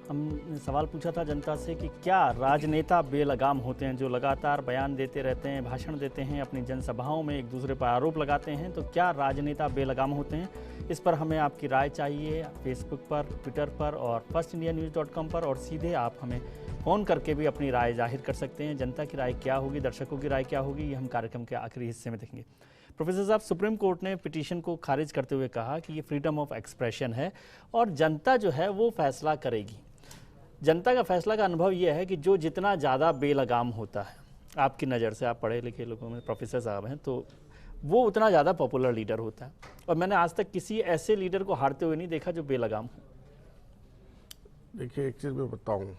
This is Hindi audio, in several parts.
हमने सवाल पूछा था जनता से कि क्या राजनेता बेलगाम होते हैं, जो लगातार बयान देते रहते हैं, भाषण देते हैं, अपनी जनसभाओं में एक दूसरे पर आरोप लगाते हैं, तो क्या राजनेता बेलगाम होते हैं? इस पर हमें आपकी राय चाहिए। फेसबुक पर, ट्विटर पर और firstindianews.com पर, और सीधे आप हमें फ़ोन करके भी अपनी राय जाहिर कर सकते हैं। जनता की राय क्या होगी, दर्शकों की राय क्या होगी, ये हम कार्यक्रम के आखिरी हिस्से में देखेंगे। प्रोफेसर साहब, सुप्रीम कोर्ट ने पिटीशन को खारिज करते हुए कहा कि ये फ्रीडम ऑफ एक्सप्रेशन है और जनता जो है वो फैसला करेगी। जनता का फैसला का अनुभव यह है कि जो जितना ज़्यादा बेलगाम होता है, आपकी नज़र से, आप पढ़े लिखे लोगों में प्रोफेसर साहब हैं, तो वो उतना ज़्यादा पॉपुलर लीडर होता है। और मैंने आज तक किसी ऐसे लीडर को हारते हुए नहीं देखा जो बेलगाम हो। देखिए, एक चीज़ मैं बताऊँ,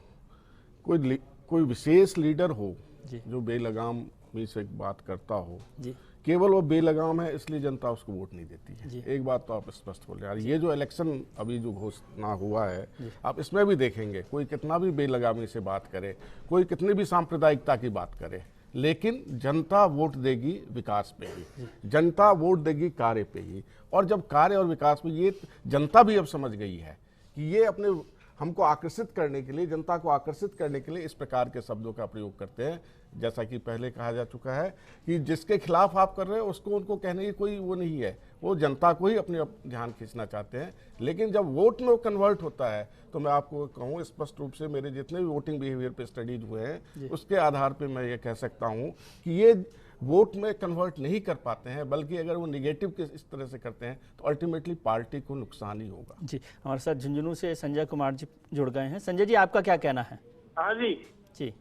कोई विशेष लीडर हो जी जो बेलगाम में से बात करता हो, जी केवल वो बेलगाम है इसलिए जनता उसको वोट नहीं देती जी। है। एक बात तो आप स्पष्ट बोल रहे हैं। ये जो इलेक्शन अभी जो घोषणा हुआ है, आप इसमें भी देखेंगे कोई कितना भी बेलगामी से बात करे, कोई कितनी भी सांप्रदायिकता की बात करे, लेकिन जनता वोट देगी विकास पे ही, जनता वोट देगी कार्य पे ही। और जब कार्य और विकास में ये जनता भी अब समझ गई है कि ये अपने हमको आकर्षित करने के लिए, जनता को आकर्षित करने के लिए इस प्रकार के शब्दों का प्रयोग करते हैं। जैसा कि पहले कहा जा चुका है कि जिसके खिलाफ आप कर रहे हो उसको उनको कहने की कोई वो नहीं है, वो जनता को ही अपने ध्यान खींचना चाहते हैं। लेकिन जब वोट में कन्वर्ट होता है तो मैं आपको कहूँ स्पष्ट रूप से, मेरे जितने भी वोटिंग बिहेवियर पे स्टडीज हुए हैं उसके आधार पर मैं ये कह सकता हूँ कि ये वोट में कन्वर्ट नहीं कर पाते हैं, बल्कि अगर वो निगेटिव के इस तरह से करते हैं तो अल्टीमेटली पार्टी को नुकसान ही होगा। जी, हमारे साथ झुंझुनू से संजय कुमार जी जुड़ गए हैं। संजय जी, आपका क्या कहना है? हाँ जी जी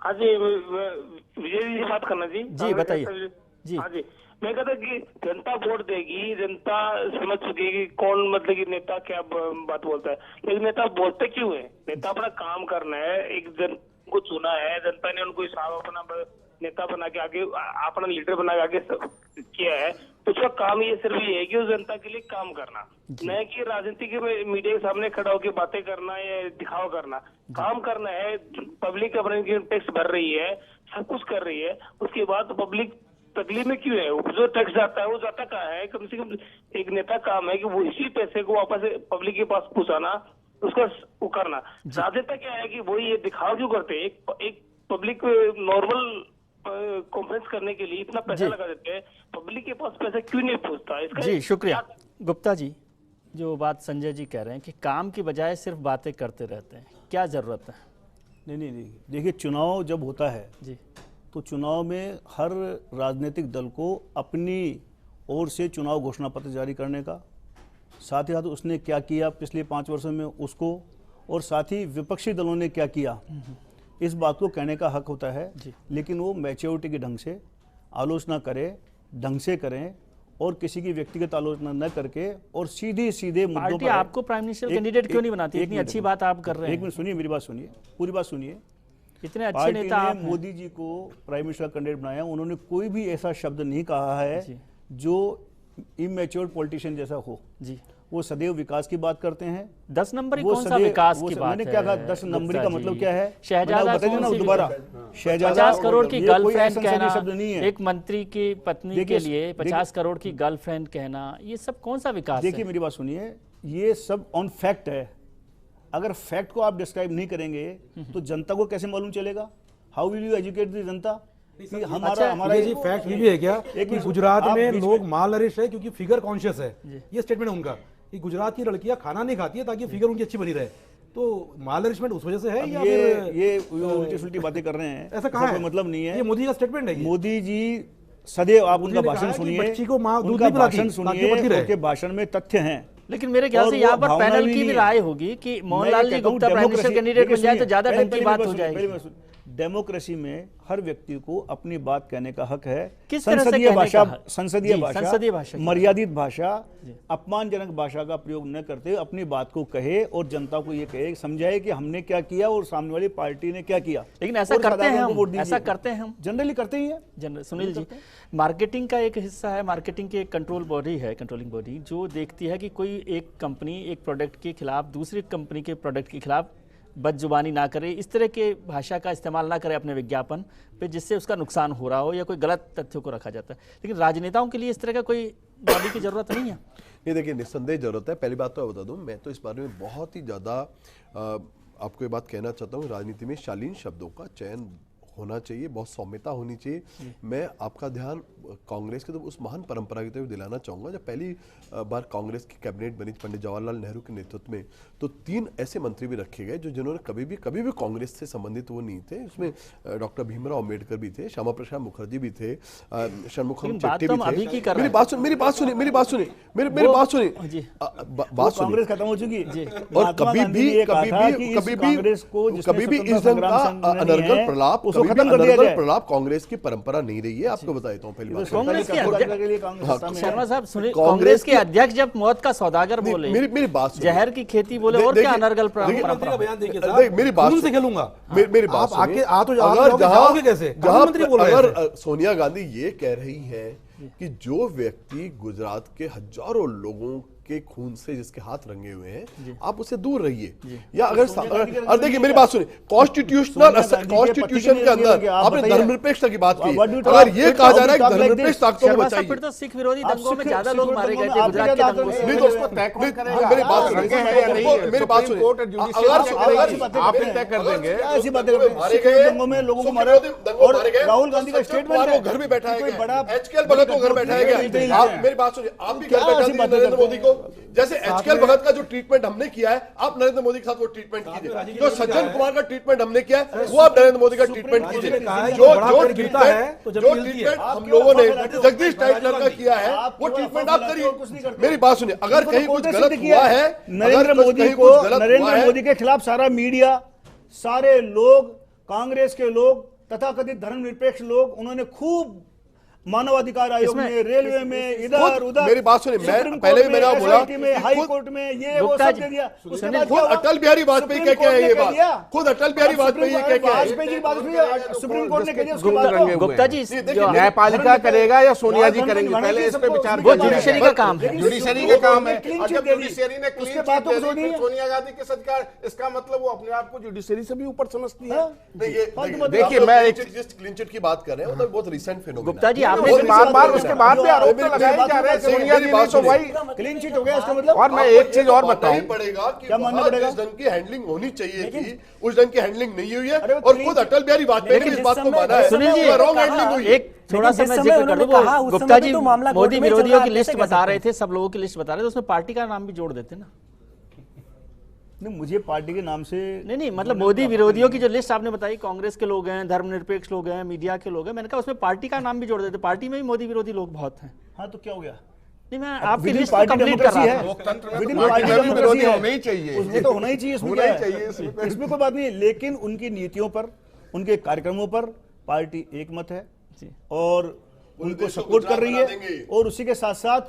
हाँ जी, विजय जी से बात करना जी। जी, बताइए जी। हाँ जी, मैं कहता कि जनता वोट देगी, जनता समझ चुकेगी कौन मतलब कि नेता क्या बात बोलता है। लेकिन नेता बोलते क्यों है? नेता अपना काम करना है, एक जन को चुना है जनता ने, उनको अपना नेता बना के आगे, अपना लीडर बना के आगे किया है, तो उसका काम ये सिर्फ ये है कि उस जनता के लिए काम करना, न कि राजनीति के मीडिया के सामने खड़ा होकर बातें करना या दिखावा करना। काम करना है, पब्लिक अपने टैक्स भर रही है, सब कुछ कर रही है, उसके बाद पब्लिक तकलीफ में क्यों है? जो टैक्स जाता है वो जाता कहाँ है? कम से कम एक नेता काम है कि वो इसी पैसे को वापस पब्लिक के पास पहुंचाना, उसका वो करना। राजनेता क्या है कि वो ये दिखावा क्यों करते हैं? एक पब्लिक नॉर्मल कॉन्फ्रेंस करने के लिए इतना पैसा लगा देते हैं, पब्लिक के पास पैसा क्यों नहीं पहुंचता? इसका जी शुक्रिया। गुप्ता जी, जो बात संजय जी कह रहे हैं कि काम की बजाय सिर्फ बातें करते रहते हैं, क्या जरूरत है? नहीं, देखिए, चुनाव जब होता है जी तो चुनाव में हर राजनीतिक दल को अपनी ओर से चुनाव घोषणा पत्र जारी करने का, साथ ही साथ उसने क्या किया पिछले 5 वर्षों में उसको, और साथ ही विपक्षी दलों ने क्या किया, इस बात को कहने का हक होता है। लेकिन वो मैच्योरिटी के ढंग से आलोचना करें, ढंग से करें, और किसी की व्यक्तिगत आलोचना न करके, और सीधे सीधे मुद्दों पर। आपको प्राइम मिनिस्टर कैंडिडेट क्यों नहीं बनाती? इतनी अच्छी बात आप कर रहे हैं। एक मिनट सुनिए, मेरी बात सुनिए, पूरी बात सुनिए। इतने अच्छे नेता आप हैं। मोदी जी को प्राइम मिनिस्टर कैंडिडेट बनाया, उन्होंने कोई भी ऐसा शब्द नहीं कहा है जो इमैच्योर पॉलिटिशियन जैसा हो। जी, वो सदैव विकास की बात करते हैं। 10 नंबरी कौन सा विकास की बात मैंने क्या कहा? 10 नंबरी का मतलब क्या है? शहजादा दोबारा 50 करोड़ की गर्लफ्रेंड कहना, शब्द नहीं है। एक मंत्री की पत्नी के लिए 50 करोड़ की गर्लफ्रेंड कहना, ये सब कौन सा विकास है? देखिए, मेरी बात सुनिए, ये सब ऑन फैक्ट है। अगर फैक्ट को आप डिस्क्राइब नहीं करेंगे तो जनता को कैसे मालूम चलेगा? How will you educate the जनता? हमारा ये फैक्ट भी है क्या कि गुजरात में लोग माल नरिश है क्योंकि फिगर कॉन्शियस है? ये स्टेटमेंट है उनका कि गुजरात की लड़कियां खाना नहीं खाती है ताकि फिगर उनकी अच्छी बनी रहे। तो माल नरिशमेंट उस वजह से है या ये उल्टी बातें कर रहे हैं? ऐसा कहाँ है? मतलब नहीं है, ये मोदी का स्टेटमेंट है। मोदी जी सदैव, आप उनका भाषण सुनिए, बच्ची को माँ दूध उनका नहीं पिलाती भाषण सुनिए, उनके भाषण में तथ्य हैं। लेकिन मेरे ख्याल से यहाँ पर पैनल की भी राय होगी कि Mohanlal ji Gupta prime minister candidate बन जाए तो ज्यादा ढंग की बात हो जाएगी। डेमोक्रेसी में हर व्यक्ति को अपनी बात कहने का हक है। किस तरह से कहने का हक? संसदीय भाषा, मर्यादित भाषा, अपमानजनक भाषा का प्रयोग न करते अपनी बात को कहे और जनता को ये कहे, समझाए कि हमने क्या किया और सामने वाली पार्टी ने क्या किया। लेकिन ऐसा करते हैं हम, ऐसा करते हैं हम, जनरली करते ही हैं। जनरल सुनील जी, मार्केटिंग का एक हिस्सा है, मार्केटिंग की एक कंट्रोल बॉडी है, कंट्रोलिंग बॉडी, जो देखती है कि कोई एक कंपनी एक प्रोडक्ट के खिलाफ दूसरी कंपनी के प्रोडक्ट के खिलाफ बदजुबानी ना करे, इस तरह के भाषा का इस्तेमाल ना करे अपने विज्ञापन पे जिससे उसका नुकसान हो रहा हो या कोई गलत तथ्यों को रखा जाता है। लेकिन राजनेताओं के लिए इस तरह का कोई बॉडी की जरूरत नहीं है। ये देखिए, निस्संदेह जरूरत है। पहली बात तो मैं बता दूं, मैं तो इस बारे में बहुत ही ज़्यादा आपको ये बात कहना चाहता हूँ, राजनीति में शालीन शब्दों का चयन होना चाहिए, बहुत सौम्यता होनी चाहिए। मैं आपका ध्यान कांग्रेस के तो उस महान परंपरा की तरफ दिलाना चाहूँगा। जब पहली बार कांग्रेस की कैबिनेट बनी पंडित जवाहरलाल नेहरू के नेतृत्व में, तो 3 ऐसे मंत्री भी रखे गए जो जिन्होंने कभी भी कांग्रेस से संबंधित वो नहीं थे। उसमें डॉक्टर भीमराव अम्बेडकर भी थे, श्यामा प्रसाद मुखर्जी भी थे, षणमुखम चेट्टी भी थे। मेरी बात सुनिए, कांग्रेस खत्म हो चुकी है और कभी भी इस ढंग का अनर्गल प्रलाप, प्रलाप कांग्रेस की परंपरा नहीं रही है। आपको बता देता हूं पहली बात। शर्मा साहब सुनिए, कांग्रेस के अध्यक्ष जब मौत का सौदागर बोले, मेरी बात सुनिए, जहर की खेती बोले, और क्या अनर्गल परंपरा। मेरी बात से खेलूंगा, मेरी बात अगर सोनिया गांधी ये कह रही है कि जो व्यक्ति गुजरात के हजारों लोगों के खून से जिसके हाथ रंगे हुए हैं, आप उससे दूर रहिए। या अगर देखिए मेरी बात सुनिए, कॉन्स्टिट्यूशन के अंदर आपने धर्मनिरपेक्षता की बात की, अगर ये कहा जा रहा है कि धर्मनिरपेक्षता को बचाइए, फिर तो सिख विरोधी दंगों में ज्यादा लोग मारे गए थे गुजरात के दंगों से। मेरी बात सुनिए, आपने तय कर देंगे ऐसी बातें दंगों में लोगों को मारा, और राहुल गांधी का स्टेटमेंट है घर में बैठा है, एचकेएल भगत को घर बैठाया गया। मेरी बात सुनिए, आप भी घर बैठा दीजिए नरेंद्र मोदी को। जैसे एचकेएल भगत का जो ट्रीटमेंट हमने किया है, आप नरेंद्र मोदी के साथ वो ट्रीटमेंट कीजिए। जो सज्जन कुमार का ट्रीटमेंट हमने किया है, वो आप नरेंद्र मोदी का ट्रीटमेंट कीजिए। जो ट्रीटमेंट हम लोगों ने जगदीश टाइटलर का किया है, वो ट्रीटमेंट आप करिए। मेरी बात सुनिए, अगर कहीं कुछ गलत हुआ है, नरेंद्र मोदी के खिलाफ सारा मीडिया, सारे लोग, कांग्रेस के लोग, तथाकथित धर्मनिरपेक्ष लोग, उन्होंने खूब मानवाधिकार आयोग में, रेलवे में, इधर उधर। मेरी बात सुनिए, मैं पहले भी मैंने बोला, हाई कोर्ट में ये वो सब दे दिया। खुद अटल बिहारी वाजपेयी कह के है ये बात, खुद अटल बिहारी वाजपेयी कह के है, सुप्रीम कोर्ट ने कह दिया उसके बाद। गुप्ता जी, न्यायपालिका करेगा या सोनिया जी करेंगे, पहले इस पे विचार वो जुडिशरी का काम है, जुडिशरी का काम है। और जब जुडिशरी ने क्लीन चिट दे दी फिर सोनिया गांधी के सरकार, इसका मतलब वो अपने आप को जुडिशरी से भी ऊपर समझती है। देखिए, मैं एक क्लीन चिट की बात कर रहे हैं, मतलब बहुत रिसेंट फिनोमेना। गुप्ता जी, बार उसके बाद भी आरोप तो लगाए जा रहे हैं सोनिया जी ने, तो भाई क्लीन चिट हो गया इसका मतलब। और मैं एक चीज और बताऊं, पड़ेगा कि जिस ढंग की हैंडलिंग होनी चाहिए थी, उस ढंग की हैंडलिंग नहीं हुई है। और खुद अटल बिहारी वाजपेयी ने इस बात को माना है, सुनील जी, रॉन्ग हैंडलिंग हुई है। एक थोड़ा सा मैं जिक्र कर दूं, गुप्ता जी मोदी विरोधियों की लिस्ट बता रहे थे, सब लोगों की लिस्ट बता रहे थे, उसमें पार्टी का नाम भी जोड़ देते ना। नहीं, मुझे पार्टी के नाम से नहीं, मतलब मोदी विरोधियों की जो लिस्ट आपने बताई, कांग्रेस के लोग हैं, धर्मनिरपेक्ष लोग हैं, मीडिया के लोग हैं, मैंने कहा उसमें पार्टी का नाम भी जोड़ देते, पार्टी में भी मोदी विरोधी लोग बहुत हैं। हाँ, तो क्या हो गया? नहीं, मैं आपकी लिस्ट को कंप्लीट कर रहा था। लोकतंत्र में विरोधी होना ही चाहिए, उसमें तो होना ही चाहिए, इसमें कोई बात नहीं। लेकिन उनकी नीतियों पर, उनके कार्यक्रमों पर पार्टी एकमत है और उनको सपोर्ट कर रही है। और उसी के साथ साथ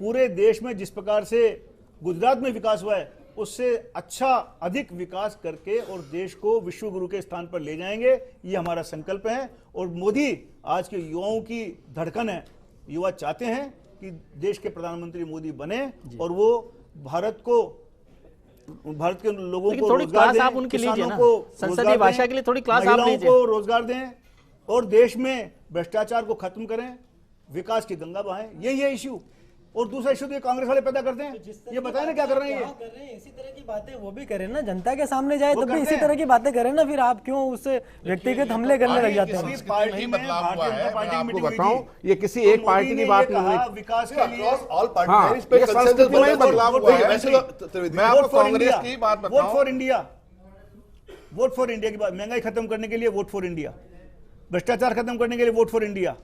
पूरे देश में जिस प्रकार से गुजरात में विकास हुआ है, उससे अच्छा अधिक विकास करके और देश को विश्व गुरु के स्थान पर ले जाएंगे, ये हमारा संकल्प है। और मोदी आज के युवाओं की धड़कन है। युवा चाहते हैं कि देश के प्रधानमंत्री मोदी बने और वो भारत के लोगों को थोड़ी क्लास आप उनकी लीजिए ना, संसदीय भाषा के लिए थोड़ी क्लास आप लीजिए, को रोजगार दें और देश में भ्रष्टाचार को खत्म करें, विकास की गंगा बहाएं। यही इश्यू। और दूसरा इशू तो कांग्रेस वाले पैदा करते हैं, ये बताएं ना क्या कर रहे हैं, ये इसी तरह की बातें वो भी करें ना, जनता के सामने जाए तब भी इसी तरह की बातें करें ना, फिर आप क्यों उससे व्यक्तिगत हमले करने लग जाते हैं? पार्टी में भारतीय जनता पार्टी की मीटिंग बताऊं, ये किसी एक पार्टी की बात नहीं है, विकास के लिए ऑल पार्टी इस पे कंसेंसस में बदलाव हुआ है। मैं आपको कांग्रेस की बात बताऊं, वोट फॉर इंडिया की बात, महंगाई खत्म करने के लिए वोट फॉर इंडिया, भ्रष्टाचार खत्म करने के लिए वोट फॉर इंडिया,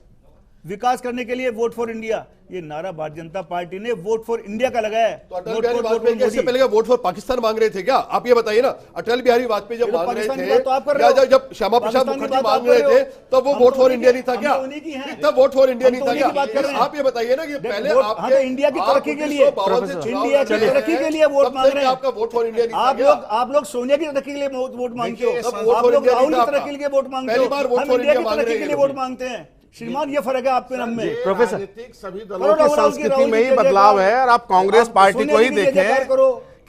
विकास करने के लिए वोट फॉर इंडिया, ये नारा भारतीय जनता पार्टी ने वोट फॉर इंडिया का लगाया है। तो अटल बिहारी वाजपेयी कैसे पहले का वोट फॉर पाकिस्तान मांग रहे थे क्या? आप ये बताइए ना, अटल बिहारी वाजपेयी जब मांग रहे थे या जब श्यामा प्रसाद मुखर्जी मांग रहे थे तब वो वोट फॉर इंडिया नहीं था क्या? तब वोट फॉर इंडिया नहीं था क्या? आप ये बताइए ना कि पहले आपके इंडिया की तरक्की के लिए, इंडिया की तरक्की के लिए वोट मांग रहे हैं, आपका वोट फॉर इंडिया नहीं था। आप लोग सोनिया की तरक्की के लिए वोट मांगते हो, आप लोग राहुल की तरक्की के लिए वोट मांगते हो, हम इंडिया की तरक्की के लिए वोट मांगते हैं। श्रीमान, ये फर्क है आपके नाम में। प्रोफेसर, सभी दलों की संस्कृति में ही बदलाव है और आप कांग्रेस पार्टी को ही देखें,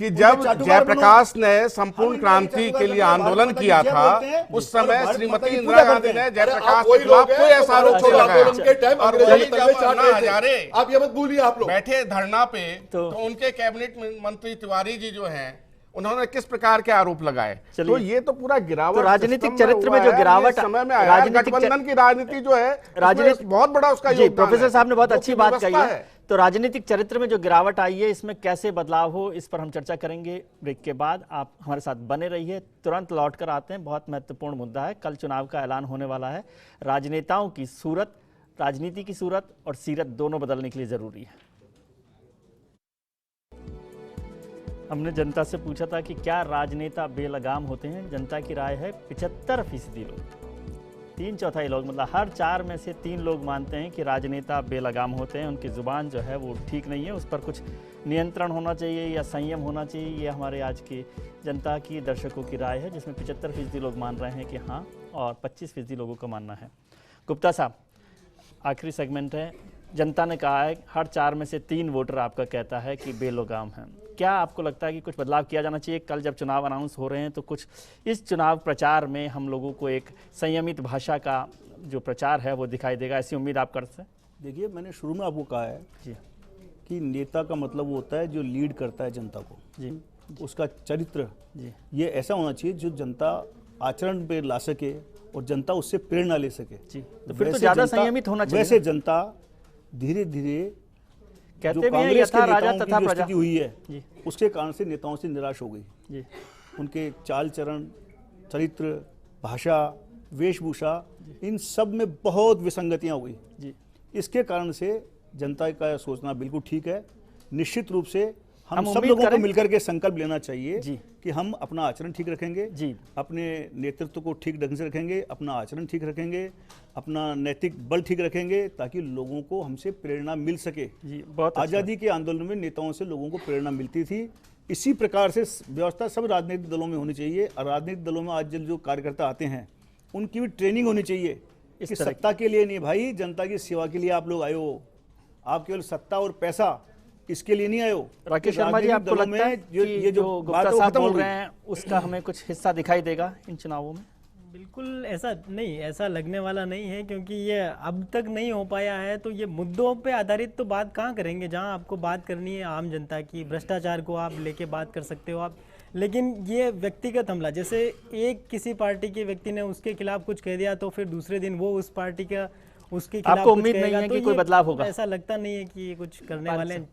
कि जब जयप्रकाश ने संपूर्ण क्रांति के लिए आंदोलन किया था, उस समय श्रीमती इंदिरा गांधी ने जयप्रकाश के खिलाफ कोई ऐसा आरोप नहीं लगाया। और वही जब अन्ना हजारे आप ये मत भूलिए, आप लोग बैठे धरना पे तो उनके कैबिनेट मंत्री तिवारी जी जो हैं, उन्होंने किस प्रकार के आरोप लगाए। तो ये तो पूरा गिरावट, तो राजनीतिक चरित्र में जो गिरावट समय में आया, गठबंधन की राजनीति जो है, राजनीति बहुत बड़ा उसका योगदान है। प्रोफेसर साहब ने बहुत अच्छी बात कही है। तो राजनीतिक चरित्र में जो गिरावट आई है, इसमें कैसे बदलाव हो, इस पर हम चर्चा करेंगे ब्रेक के बाद। आप हमारे साथ बने रहिए। तुरंत लौट कर आते हैं, बहुत महत्वपूर्ण मुद्दा है। कल चुनाव का ऐलान होने वाला है। राजनेताओं की सूरत, राजनीति की सूरत और सीरत दोनों बदलने के लिए जरूरी है। हमने जनता से पूछा था कि क्या राजनेता बेलगाम होते हैं। जनता की राय है 75% लोग, 3/4 लोग, मतलब हर 4 में से 3 लोग मानते हैं कि राजनेता बेलगाम होते हैं। उनकी जुबान जो है वो ठीक नहीं है, उस पर कुछ नियंत्रण होना चाहिए या संयम होना चाहिए। ये हमारे आज की जनता की, दर्शकों की राय है, जिसमें 75% लोग मान रहे हैं कि हाँ, और 25% लोगों का मानना है। गुप्ता साहब, आखिरी सेगमेंट है। जनता ने कहा है हर 4 में से 3 वोटर आपका कहता है कि बेलगाम हैं। क्या आपको लगता है कि कुछ बदलाव किया जाना चाहिए? कल जब चुनाव अनाउंस हो रहे हैं तो कुछ इस चुनाव प्रचार में हम लोगों को एक संयमित भाषा का जो प्रचार है वो दिखाई देगा, ऐसी उम्मीद आप कर सकते हैं? देखिए, मैंने शुरू में आपको कहा है जी कि नेता का मतलब वो होता है जो लीड करता है जनता को जी, उसका चरित्र जी ये ऐसा होना चाहिए जो जनता आचरण पे ला सके और जनता उससे प्रेरणा ले सके जी। तो फिर तो ज्यादा संयमित होना चाहिए। वैसे जनता धीरे धीरे कहते भी हैं यथा राजा तथा प्रजा हुई है जी, उसके कारण से नेताओं से निराश हो गई जी। उनके चाल चरण, चरित्र, भाषा, वेशभूषा, इन सब में बहुत विसंगतियां हो गई जी। इसके कारण से जनता का सोचना बिल्कुल ठीक है। निश्चित रूप से हम सब लोगों को मिलकर के संकल्प लेना चाहिए जी कि हम अपना आचरण ठीक रखेंगे जी, अपने नेतृत्व को ठीक ढंग से रखेंगे, अपना आचरण ठीक रखेंगे, अपना नैतिक बल ठीक रखेंगे, ताकि लोगों को हमसे प्रेरणा मिल सके जी। बहुत आज़ादी के आंदोलन में नेताओं से लोगों को प्रेरणा मिलती थी। इसी प्रकार से व्यवस्था सब राजनीतिक दलों में होनी चाहिए। और राजनीतिक दलों में आज जो कार्यकर्ता आते हैं उनकी भी ट्रेनिंग होनी चाहिए कि सत्ता के लिए नहीं भाई, जनता की सेवा के लिए आप लोग आए हो। आप केवल सत्ता और पैसा इसके लिए नहीं आए हो। राकेश शर्मा जी, आपको लगता है कि ये जो गुप्ता साहब बोल रहे हैं उसका हमें कुछ हिस्सा दिखाई देगा इन चुनावों में? बिल्कुल ऐसा नहीं, ऐसा लगने वाला नहीं है, क्योंकि ये अब तक नहीं हो पाया है। तो ये मुद्दों पे आधारित तो बात कहाँ करेंगे? जहाँ आपको बात करनी है आम जनता की, भ्रष्टाचार को आप लेके बात कर सकते हो आप, लेकिन ये व्यक्तिगत हमला, जैसे एक किसी पार्टी के व्यक्ति ने उसके खिलाफ कुछ कह दिया तो फिर दूसरे दिन वो उस पार्टी का उसके खिलाफ आपको उम्मीद नहीं है कि कोई बदलाव होगा? ऐसा लगता नहीं है कि ये कुछ करने वाले हैं।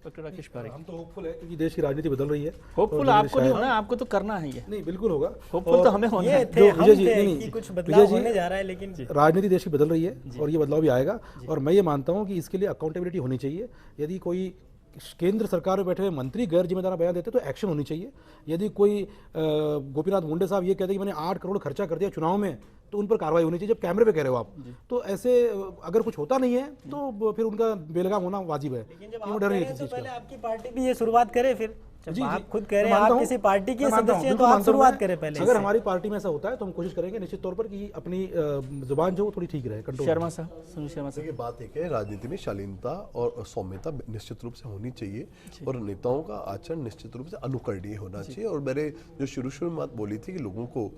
डॉक्टर राकेश पारेख, हम तो होपफुल है क्योंकि देश की राजनीति बदल रही है। होपफुल आपको नहीं होना, आपको तो करना है ये। नहीं, बिल्कुल होगा। होपफुल तो हमें होना है। कि कुछ बदलाव होने जा रहा है, लेकिन राजनीति देश की बदल रही है और ये बदलाव भी आएगा। और मैं ये मानता हूँ कि इसके लिए अकाउंटेबिलिटी होनी चाहिए। यदि कोई केंद्र सरकार में बैठे हुए मंत्री गैर जिम्मेदार बयान देते तो एक्शन होनी चाहिए। यदि कोई गोपीनाथ मुंडे साहब ये कहते कि मैंने 8 करोड़ खर्चा कर दिया चुनाव में, तो उन पर कार्रवाई होनी चाहिए। जब कैमरे पे कह रहे हो आप, तो ऐसे अगर कुछ होता नहीं है तो फिर उनका बेलगाम होना वाजिब है। लेकिन जब आप कह रहे हैं तो पहले आपकी पार्टी भी ये शुरुआत करे। फिर जब आप खुद कह रहे हैं आप किसी पार्टी के सदस्य हैं तो आप शुरुआत करें पहले। अगर हमारी पार्टी में ऐसा होता है तो हम कोशिश करेंगे निश्चित तौर पर कि अपनी जुबान जो थोड़ी ठीक रहे, कंट्रोल। शर्मा साहब, सुनील शर्मा साहब, ये बात एक है, राजनीति में शालीनता और सौम्यता निश्चित रूप से होनी चाहिए और नेताओं का आचरण निश्चित रूप से अनुकरणीय होना चाहिए। और मैंने जो शुरू में बात बोली थी कि लोगों को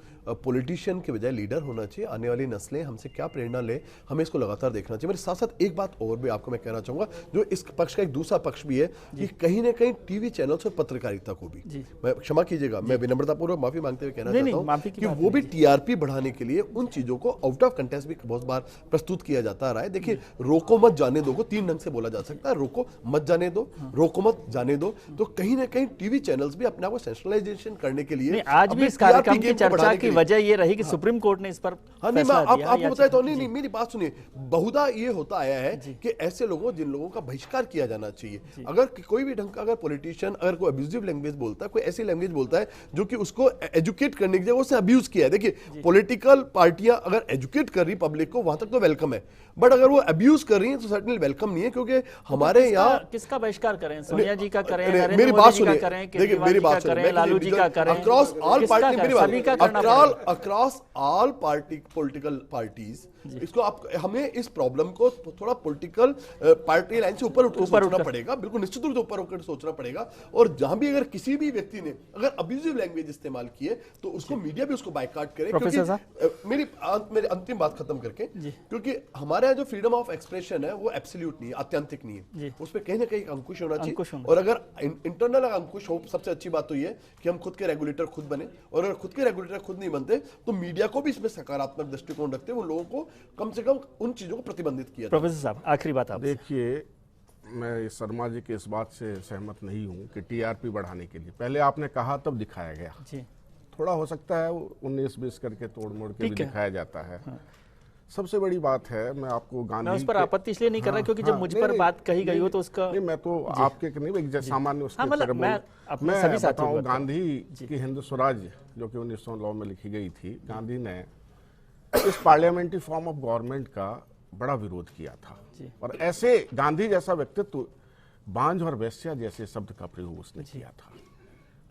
पॉलिटिशियन के बजाय लीडर होना चाहिए। आने वाली नस्लें हमसे क्या प्रेरणा ले, हमें इसको लगातार देखना चाहिए। मेरे साथ साथ एक बात और भी आपको मैं कहना चाहूंगा, जो इस पक्ष का एक दूसरा पक्ष भी है कि कहीं ना कहीं टीवी चैनल्स और पत्रकारिता को भी, मैं क्षमा कीजिएगा, मैं विनम्रतापूर्वक माफी मांगते हुए कहना चाहता हूं कि वो भी टीआरपी बढ़ाने के लिए उन चीजों को आउट ऑफ कंटेक्स्ट भी बहुत बार प्रस्तुत किया जाता रहा है। देखिए, रोको मत जाने दो को 3 ढंग से बोला जा सकता है। रोको मत जाने दो, रोको मत जाने दो। तो कहीं ना कहीं टीवी चैनल्स भी अपने आप को सेंट्रलाइजेशन करने के लिए आज भी इस कार्यक्रम की चर्चा की वजह ये रही कि सुप्रीम कोर्ट ने इस पर आपको बताया तो नहीं, मेरी बात सुनिए, बहुधा ये होता आया है कि ऐसे लोगों जिन लोगों का बहिष्कार किया जाना चाहिए। अगर कोई भी ढंग का अगर पॉलिटिशियन अगर कोई अब्यूजिव लैंग्वेज बोलता है, कोई ऐसी लैंग्वेज बोलता है जो कि उसको एजुकेट करने की जगह उससे अब्यूज किया है। देखिए, पॉलिटिकल पार्टियां अगर एजुकेट कर रही पब्लिक को वहां तक तो वेलकम है, बट अगर वो अब्यूज कर रही है तो सर्टेनली वेलकम नहीं है। क्योंकि हमारे यहाँ किसका बहिष्कार करें? सोनिया जी का करें, मेरी बात सुनिए, देखिए मेरी बात सुनिए, लालू जी का करें, अक्रॉस ऑल पार्टी, मेरी बात अक्रॉस ऑल पॉलिटिकल पार्टीज इसको आप हमें इस प्रॉब्लम को थोड़ा पॉलिटिकल पार्टी लाइन से ऊपर उठकर सोचना पड़ेगा, बिल्कुल निश्चित रूप से ऊपर उठकर सोचना पड़ेगा। और जहां भी अगर किसी भी व्यक्ति ने अगर अब्यूजिव लैंग्वेज इस्तेमाल की है तो उसको मीडिया भी उसको बायकॉट करे। क्योंकि मेरी अंतिम बात खत्म करके, क्योंकि हमारे यहाँ जो फ्रीडम ऑफ एक्सप्रेशन है वो एब्सोल्यूट नहीं है, आत्यंतिक नहीं है, उस पर कहीं ना कहीं अंकुश होना चाहिए। और अगर इंटरनल अंकुश हो, सबसे अच्छी बात तो ये कि हम खुद के रेगुलेटर खुद बने, और अगर खुद के रेगुलेटर खुद नहीं बनते तो मीडिया को भी इसमें सकारात्मक दृष्टिकोण रखते हुए उन लोगों को कम से कम उन चीजों को प्रतिबंधित किया। प्रोफेसर साहब आखिरी बात आप। देखिए, मैं शर्मा जी के इस बात से सहमत नहीं हूं कि टीआरपी बढ़ाने के लिए पहले आपने कहा तब दिखाया गया जी। थोड़ा हो सकता है 19-20 करके तोड़ मोड़ के भी दिखाया जाता है। हाँ। सबसे बड़ी बात है, मैं आपको गांधी, मैं उस पर आपत्ति इसलिए नहीं कर रहा क्योंकि जब मुझ पर बात कही गई हो तो उसका नहीं, मैं तो आपके नहीं, एक सामान्य उसके मैं बताऊं, गांधी की हिंद स्वराज जो कि 1909 में लिखी गई थी, गांधी ने इस पार्लियामेंट्री फॉर्म ऑफ गवर्नमेंट का बड़ा विरोध किया था। और ऐसे गांधी जैसा व्यक्तित्व, बांझ और वैश्या जैसे शब्द का प्रयोग उसने किया था।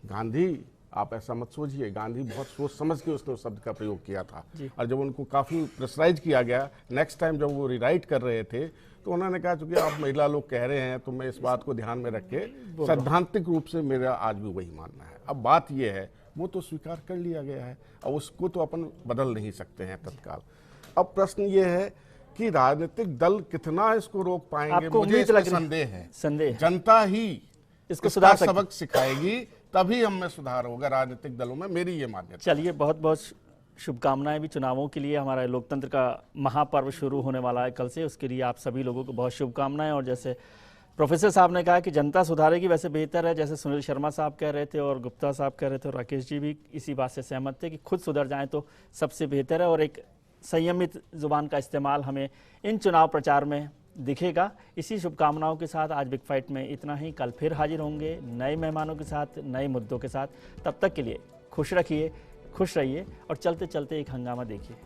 गांधी, आप ऐसा मत सोचिए, गांधी बहुत सोच समझ के उसने उस शब्द का प्रयोग किया था। और जब उनको काफी प्रेशराइज किया गया, नेक्स्ट टाइम जब वो रिराइट कर रहे थे तो उन्होंने कहा चूंकि आप महिला लोग कह रहे हैं तो मैं इस बात को ध्यान में रख के सैद्धांतिक रूप से मेरा आज भी वही मानना है। अब बात यह है, वो तो स्वीकार कर लिया गया है, अब उसको तो अपन बदल नहीं सकते हैं तत्काल। अब प्रश्न ये है कि राजनीतिक दल कितना इसको रोक पाएंगे, मुझे इसमें संदेह। जनता ही इसको सुधार सबक सिखाएगी, तभी हम में सुधार होगा राजनीतिक दलों में, मेरी ये मान्यता। चलिए, बहुत बहुत शुभकामनाएं भी चुनावों के लिए। हमारा लोकतंत्र का महापर्व शुरू होने वाला है कल से, उसके लिए आप सभी लोगों को बहुत शुभकामनाएं। और जैसे प्रोफेसर साहब ने कहा कि जनता सुधारेगी, वैसे बेहतर है, जैसे सुनील शर्मा साहब कह रहे थे और गुप्ता साहब कह रहे थे और राकेश जी भी इसी बात से सहमत थे कि खुद सुधर जाएं तो सबसे बेहतर है। और एक संयमित जुबान का इस्तेमाल हमें इन चुनाव प्रचार में दिखेगा। इसी शुभकामनाओं के साथ आज बिग फाइट में इतना ही। कल फिर हाजिर होंगे नए मेहमानों के साथ, नए मुद्दों के साथ। तब तक के लिए खुश रहिए और चलते चलते एक हंगामा देखिए।